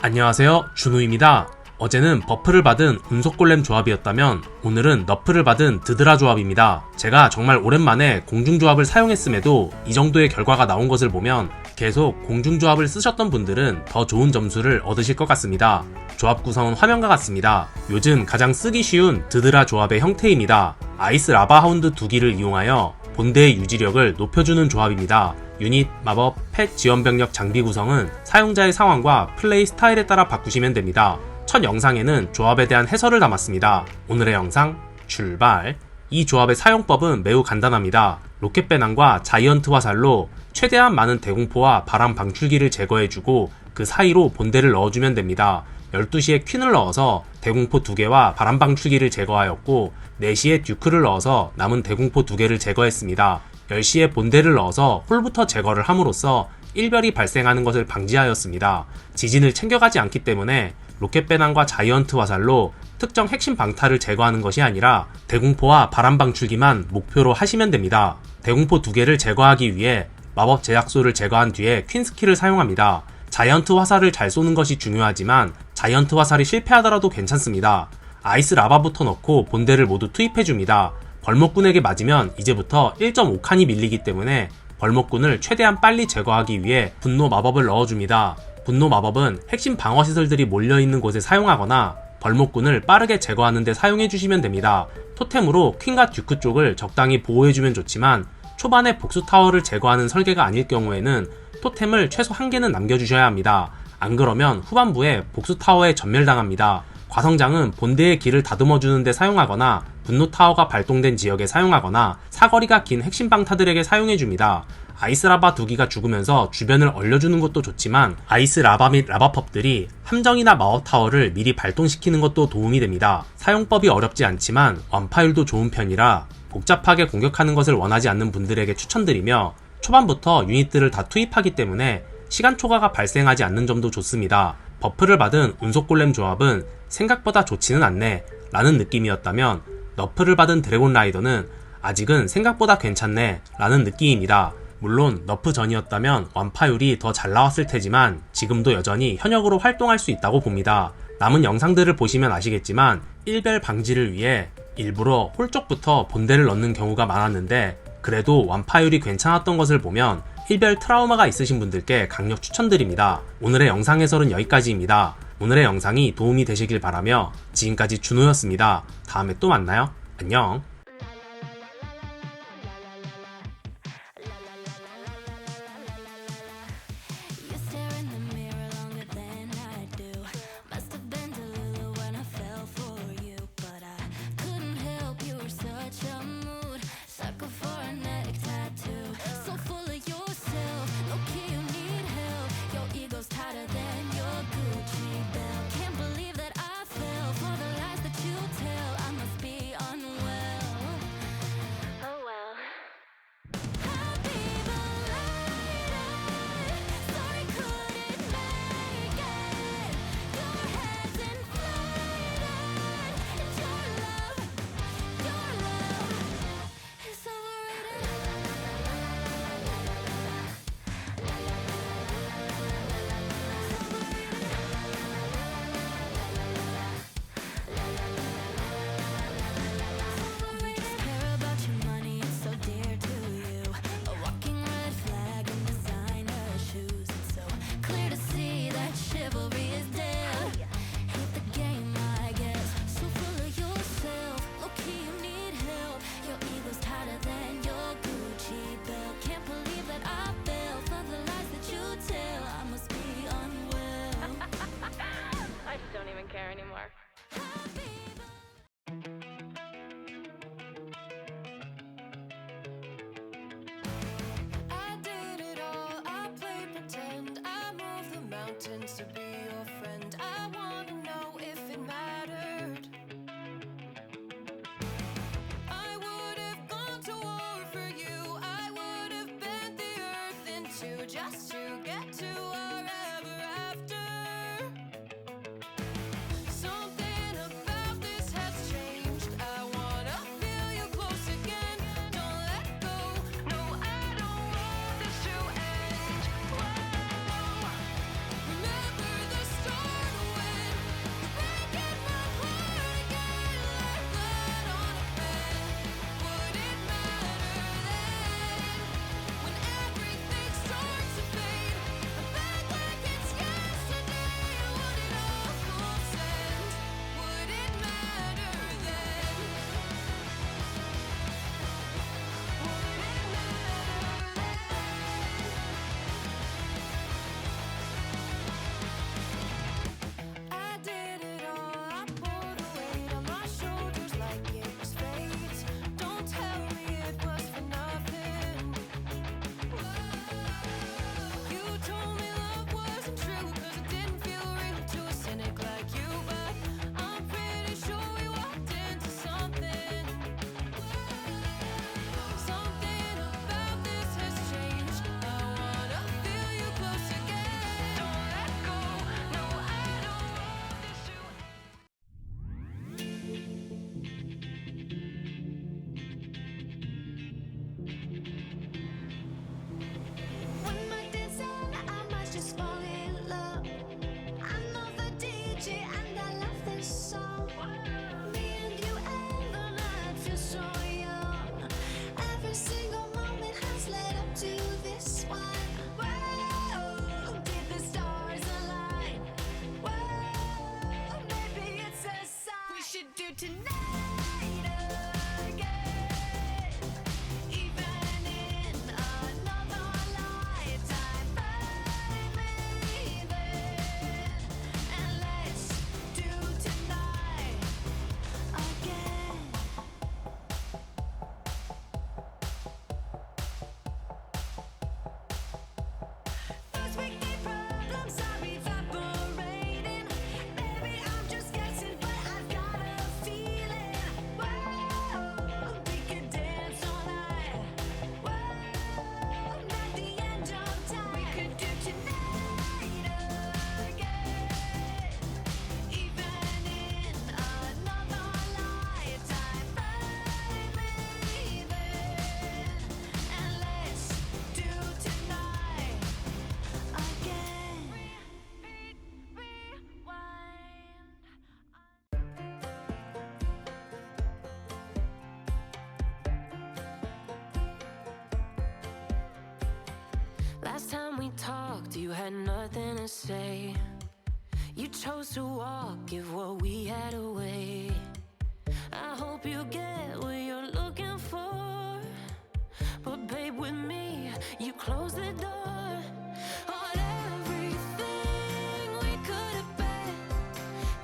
안녕하세요, 준호입니다. 어제는 버프를 받은 운석골렘 조합이었다면 오늘은 너프를 받은 드드라 조합입니다. 제가 정말 오랜만에 공중조합을 사용했음에도 이 정도의 결과가 나온 것을 보면 계속 공중조합을 쓰셨던 분들은 더 좋은 점수를 얻으실 것 같습니다. 조합 구성은 화면과 같습니다. 요즘 가장 쓰기 쉬운 드드라 조합의 형태입니다. 아이스 라바 하운드 2기를 이용하여 본대의 유지력을 높여주는 조합입니다. 유닛, 마법, 펫 지원병력 장비 구성은 사용자의 상황과 플레이 스타일에 따라 바꾸시면 됩니다. 첫 영상에는 조합에 대한 해설을 담았습니다. 오늘의 영상 출발! 이 조합의 사용법은 매우 간단합니다. 로켓 배낭과 자이언트 화살로 최대한 많은 대공포와 바람 방출기를 제거해주고 그 사이로 본대를 넣어주면 됩니다. 12시에 퀸을 넣어서 대공포 2개와 바람 방출기를 제거하였고 4시에 듀크를 넣어서 남은 대공포 2개를 제거했습니다. 10시에 본대를 넣어서 홀부터 제거를 함으로써 일별이 발생하는 것을 방지하였습니다. 지진을 챙겨가지 않기 때문에 로켓 배낭과 자이언트 화살로 특정 핵심 방타를 제거하는 것이 아니라 대공포와 바람 방출기만 목표로 하시면 됩니다. 대공포 2개를 제거하기 위해 마법 제약소를 제거한 뒤에 퀸 스킬을 사용합니다. 자이언트 화살을 잘 쏘는 것이 중요하지만 자이언트 화살이 실패하더라도 괜찮습니다. 아이스 라바부터 넣고 본대를 모두 투입해줍니다. 벌목꾼에게 맞으면 이제부터 1.5칸이 밀리기 때문에 벌목꾼을 최대한 빨리 제거하기 위해 분노 마법을 넣어줍니다. 분노 마법은 핵심 방어 시설들이 몰려있는 곳에 사용하거나 벌목꾼을 빠르게 제거하는 데 사용해주시면 됩니다. 토템으로 퀸과 듀크 쪽을 적당히 보호해주면 좋지만 초반에 복수 타워를 제거하는 설계가 아닐 경우에는 토템을 최소 1개는 남겨주셔야 합니다. 안 그러면 후반부에 복수 타워에 전멸당합니다. 과성장은 본대의 길을 다듬어주는 데 사용하거나 분노 타워가 발동된 지역에 사용하거나 사거리가 긴 핵심 방타들에게 사용해줍니다. 아이스 라바 2기가 죽으면서 주변을 얼려주는 것도 좋지만 아이스 라바 및 라바 펍들이 함정이나 마법 타워를 미리 발동시키는 것도 도움이 됩니다. 사용법이 어렵지 않지만 완파율도 좋은 편이라 복잡하게 공격하는 것을 원하지 않는 분들에게 추천드리며 초반부터 유닛들을 다 투입하기 때문에 시간 초과가 발생하지 않는 점도 좋습니다. 버프를 받은 운석골렘 조합은 생각보다 좋지는 않네 라는 느낌이었다면 너프를 받은 드래곤 라이더는 아직은 생각보다 괜찮네 라는 느낌입니다. 물론 너프 전이었다면 완파율이 더 잘 나왔을 테지만 지금도 여전히 현역으로 활동할 수 있다고 봅니다. 남은 영상들을 보시면 아시겠지만 일별 방지를 위해 일부러 홀 쪽부터 본대를 넣는 경우가 많았는데 그래도 완파율이 괜찮았던 것을 보면 일별 트라우마가 있으신 분들께 강력 추천드립니다. 오늘의 영상 해설은 여기까지입니다. 오늘의 영상이 도움이 되시길 바라며 지금까지 준호였습니다. 다음에 또 만나요. 안녕. To be your friend, I wanna know if it mattered. I would have gone to war for you. I would have bent the earth in two just to get to our ever after. Something about this has changed. I wanna feel you close again. Don't let go. No, I don't want this to end. Whoa. Remember the story. Last time we talked, you had nothing to say. You chose to walk, give what we had away. I hope you get what you're looking for, but babe, with me, you close the door on everything we could have been.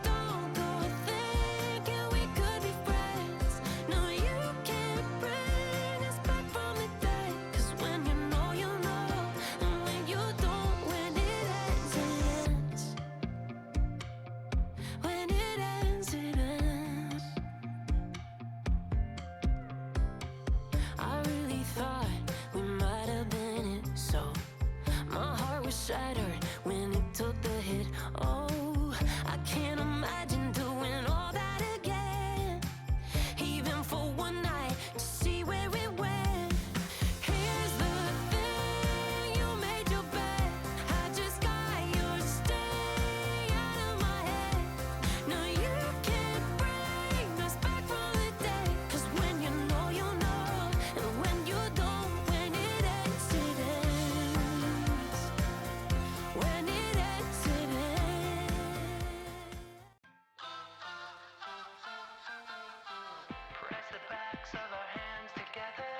Don't go thinking we could be friends. No, you can't bring us back from the dead. 'Cause when you know, you know, and when you don't, when it ends, it ends. When it ends, it ends. I really thought we might have been it, so my heart was shattered when it took the hit. Oh, I can't imagine doing all that again, even for one night to see where it went. Here's the thing, you made your bed, I just got your stay out of my head. No, you can't bring us back from the dead. 'Cause when you know, you know, and when you don't, when it ends, it ends. When it ends, it ends. Press the backs of our hands together.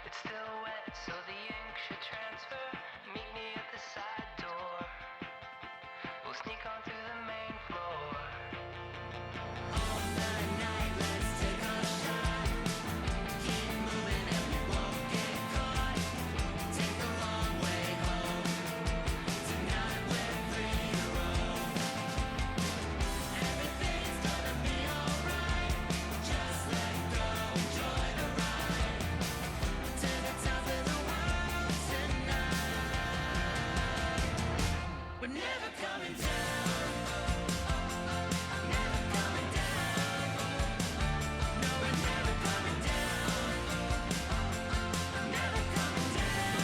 It's still wet, so the ink should transfer. Meet me at the side door. We'll sneak on through the main floor. All night, let's take a shot. Keep moving and we won't get caught. Take the long way home. Tonight we're free to roam. Everything's gonna be alright. Just let go, enjoy the ride. To the top of the world tonight. We're never coming down. Never coming down. No, we're never coming down. Never coming down.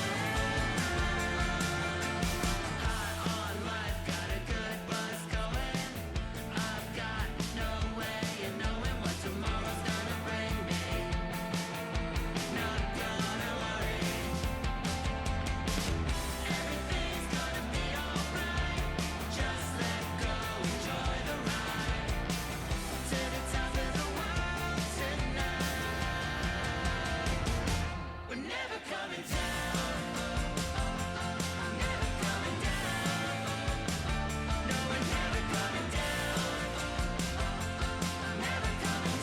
High on life, got a good buzz going. I've got no way of knowing what tomorrow's gonna bring me. Not gonna worry. Everything's gonna be alright. Just let go, enjoy the ride. To the top of the world tonight. We're never coming down. Never coming down. No, we're never coming down. Never coming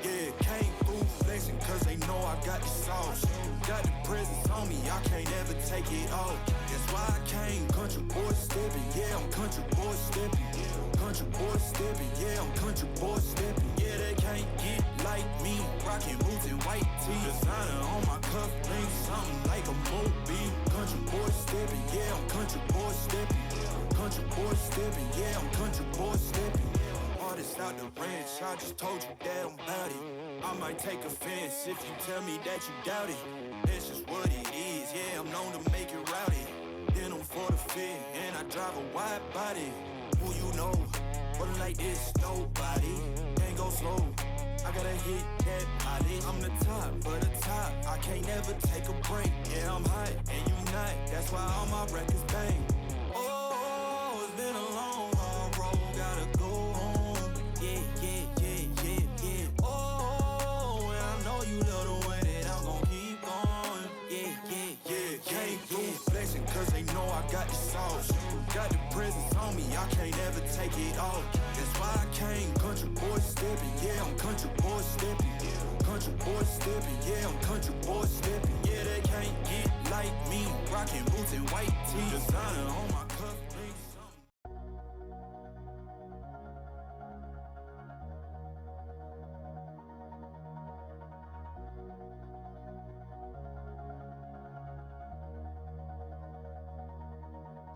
Yeah, came through flexing cause they know I got the sauce. Got the presence on me, I can't ever take it off. That's why I came country boy stepping, yeah, I'm country boy stepping. Country boy stepping, yeah, I'm country boy stepping. Yeah, they can't get like me, rocking boots and white tee. Designer on my cuff link, something like a movie. Country boy stepping, yeah, I'm country boy stepping. Country boy stepping, yeah, I'm country boy stepping. Artist out the ranch, I just told you that I'm bout it. I might take offense if you tell me that you doubt it. That's just what it is, yeah, I'm known to make it rowdy. Then I'm for the fit, and I drive a wide body. Who you know, but like this, nobody. Can't go slow, I gotta hit that body. I'm the top, for the top, I can't never take a break. Yeah, I'm hot, and you not, that's why all my records bang. Oh, it's been a long, hard road, gotta go home. Yeah, yeah, yeah, yeah, yeah. Oh, and I know you love the way that I'm gon' keep going. Yeah, yeah, yeah, came through flexing cause they know I got the sauce. Got the presence on me, I can't ever take it off. That's why I came country boy stepping, yeah, I'm country boy stepping. Country boy stepping, yeah, I'm country boy stepping. Yeah, they can't get like me, rocking boots and white tee. Designer on my cuff links.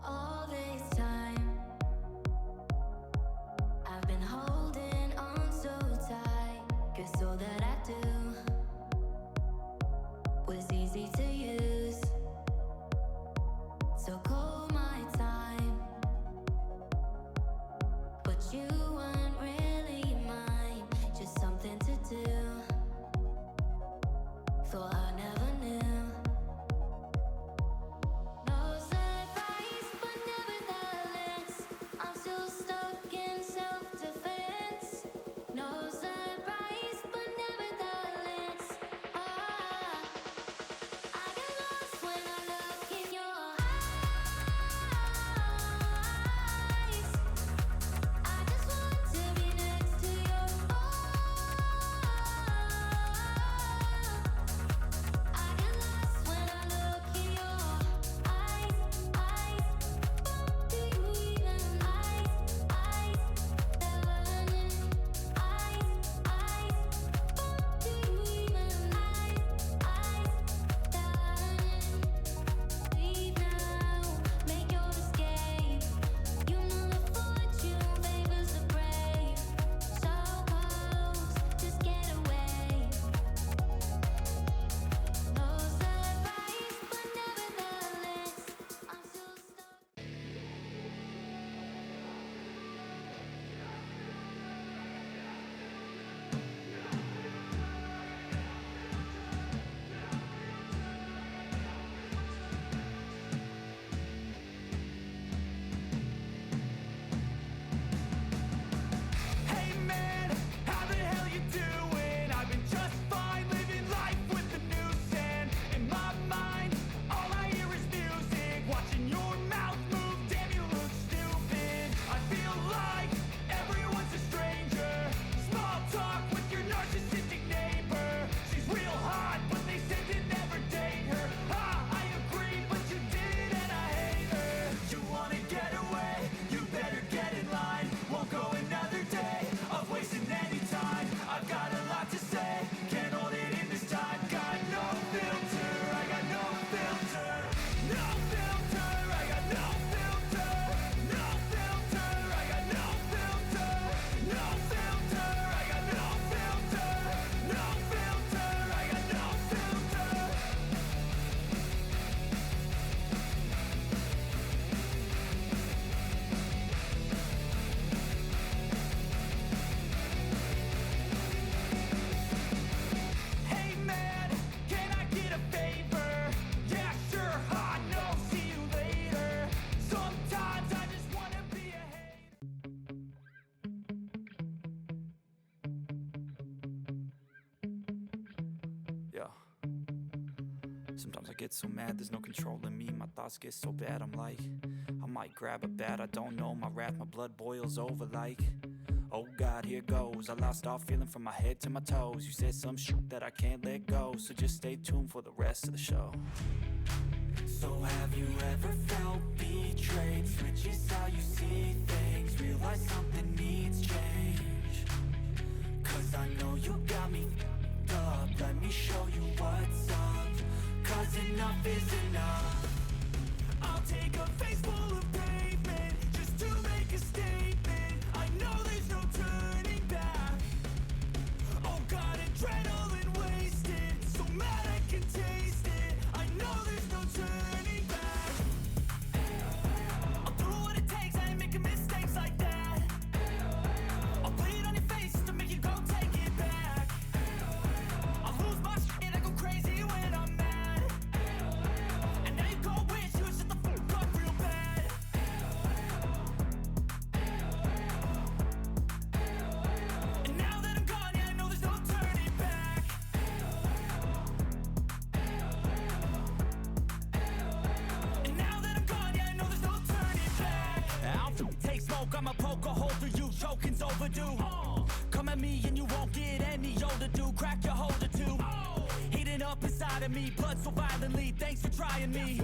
All this time, I've been holding on so tight, 'cause all that I do was easy to use. So call my time, but you weren't really mine, just something to do. Thought I never knew. No surprise, but nevertheless, I'm still stuck in self-defense. No surprise, but nevertheless, I get lost when I look in your eyes. I just want to be next to your I get lost when I look in your eyes. Do you even do you even leave now, make your escape. You know the fortune favors the brave. So close, just get away. No surprise, but nevertheless, I'm still stuck. Hey man, how the hell you doing? I've been just fine, living life with the noose, and in my mind, all I hear is music. Watching your mouth move, damn you look stupid. I feel like everyone's a stranger. Small talk with your narcissistic neighbor. She's real hot, but they said to never date her. I agree, but you did, and I hate her. You wanna get away? You better get in line. Won't go another day of wasting any time. I've got a lot to say, can't hold it in this time. Got no filter, I got no filter. No filter, I got no filter. No filter, I got no filter. No filter, I got no filter. No filter, I got no filter. Hey man, can I get a favor? Yeah, sure, no, see you later. Sometimes I just wanna be a hater. Yeah. Sometimes I get so mad, there's no controlling me. My thoughts get so bad, I'm like, I might grab a bat, I don't know. My wrath, my blood boils over like, oh God, here goes. I lost all feeling from my head to my toes. You said some shit that I can't let go, so just stay tuned for the rest of the show. So have you ever felt betrayed? Switches how you see things, realize something needs change. Cause I know you got me f***ed up. Let me show you what's up. Cause enough is enough. I'll take a face full of pavement just to make a statement. I know there's no turning back. Oh God, adrenaline wasted, so mad I can taste it. I know there's no turning back. I'll do what it takes, I ain't making mistakes like that. I'll bleed on your face just to make you go take it back. I'll lose my shit, I go crazy when I'm mad. And now you go wish you would shut the fuck up real bad. And now that I'm gone, yeah, I know there's no turning back. And now that I'm gone, yeah, I know there's no turning back. I'll take smoke, I'ma poke a hole through you, choking's overdue. Come at me and you won't get any older, dude. Crack your holder too. Heating up inside of me, blood so violently. Thanks for trying me.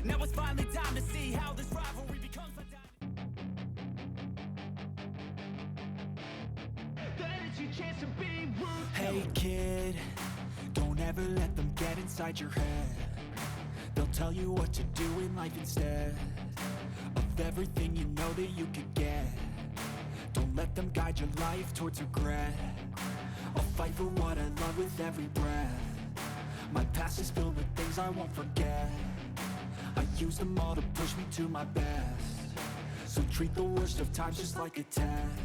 Now it's finally time to see how this rivalry becomes a Then it's your chance to be rude. Hey kid, don't ever let them get inside your head. They'll tell you what to do in life instead of everything you know that you could get. Don't let them guide your life towards regret. I'll fight for what I love with every breath. My past is filled with things I won't forget. I used them all to push me to my best. So treat the worst of times just like a test.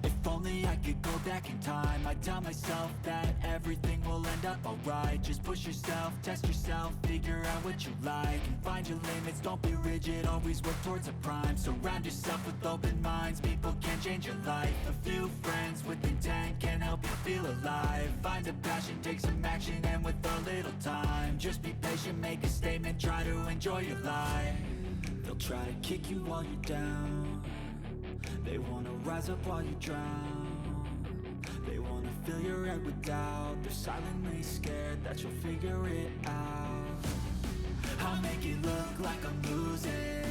If only I could go back in time, I'd tell myself that everything will end up alright. Just push yourself, test yourself, figure out what you like, and find your limits, don't be rigid, always work towards a prime. Surround yourself with open minds, people can change your life. A few friends with intent can help you feel alive. Find a passion, take some action, and with a little time, just be patient, make a statement, try to enjoy your life. They'll try to kick you while you're down, they wanna rise up while you drown. They wanna fill your head with doubt, they're silently scared that you'll figure it out. I'll make it look like I'm losing,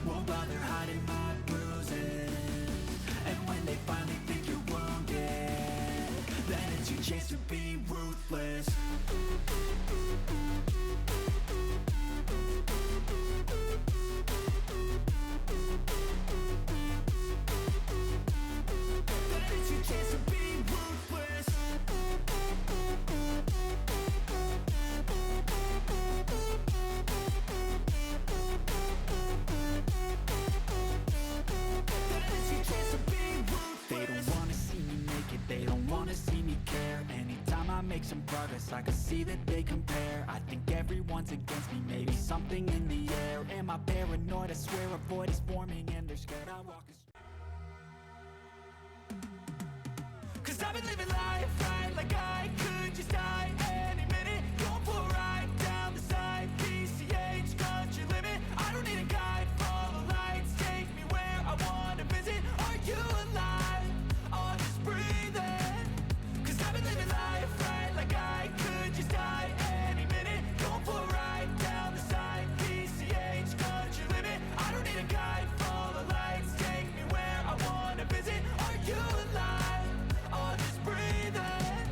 won't bother hiding my bruises. And when they finally think you're wounded, then it's your chance to be ruthless. Some progress, I can see that they compare. I think everyone's against me, maybe something in the air. Am I paranoid? I swear a void is forming and they're scared I walk Cause I've been living life right like I could just die any minute. Going for a ride down the side, PCH, country limit. I don't need a guide, follow lights, take me where I wanna visit. Are you alive? Or just breathing? Cause I've been living life right like I could just die any minute. Going for a ride down the side, PCH, country limit. I don't need a guide, follow lights, take me where I wanna visit. Are you alive, or just breathing?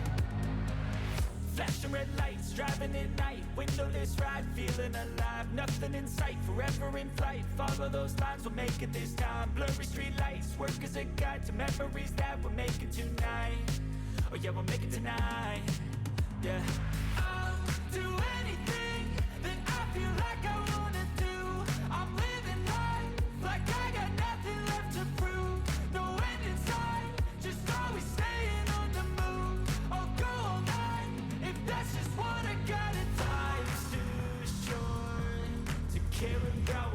Flashing red lights, driving at night, windowless ride, feeling alive. Nothing in sight, forever in flight. Follow those lines, we'll make it this time. Blurry street lights, work as a guide to memories that we're making tonight. Oh yeah, we'll make it tonight. Yeah. I'll do anything that I feel like I wanna do. I'm living life like I got nothing left to prove. No end in sight, just always staying on the move. I'll go all night if that's just what I gotta. Life's too short to care about